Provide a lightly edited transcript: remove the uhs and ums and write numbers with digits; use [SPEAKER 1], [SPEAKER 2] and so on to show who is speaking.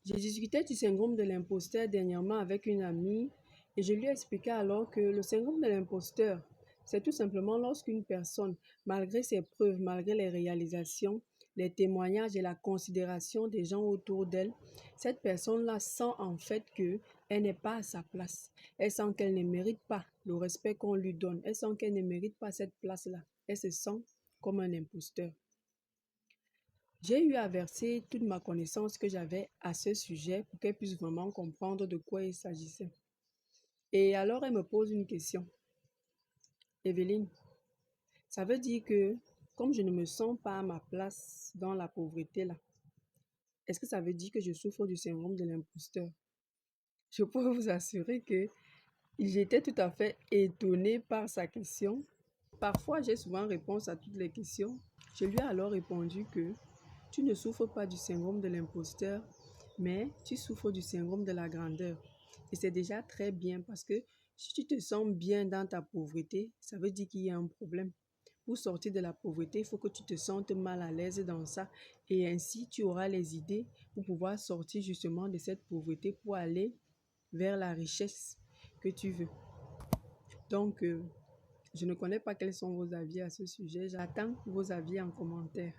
[SPEAKER 1] J'ai discuté du syndrome de l'imposteur dernièrement avec une amie et je lui ai expliqué alors que le syndrome de l'imposteur, c'est tout simplement lorsqu'une personne, malgré ses preuves, malgré les réalisations, les témoignages et la considération des gens autour d'elle, cette personne-là sent en fait qu'elle n'est pas à sa place. Elle sent qu'elle ne mérite pas le respect qu'on lui donne. Elle sent qu'elle ne mérite pas cette place-là. Elle se sent comme un imposteur. J'ai eu à verser toute ma connaissance que j'avais à ce sujet pour qu'elle puisse vraiment comprendre de quoi il s'agissait. Et alors, elle me pose une question. Evelyne, ça veut dire que comme je ne me sens pas à ma place dans la pauvreté là, est-ce que ça veut dire que je souffre du syndrome de l'imposteur? Je peux vous assurer que j'étais tout à fait étonnée par sa question. Parfois, j'ai souvent réponse à toutes les questions. Je lui ai alors répondu que tu ne souffres pas du syndrome de l'imposteur, mais tu souffres du syndrome de la grandeur. Et c'est déjà très bien parce que si tu te sens bien dans ta pauvreté, ça veut dire qu'il y a un problème. Pour sortir de la pauvreté, il faut que tu te sentes mal à l'aise dans ça. Et ainsi, tu auras les idées pour pouvoir sortir justement de cette pauvreté pour aller vers la richesse que tu veux. Donc, je ne connais pas quels sont vos avis à ce sujet. J'attends vos avis en commentaire.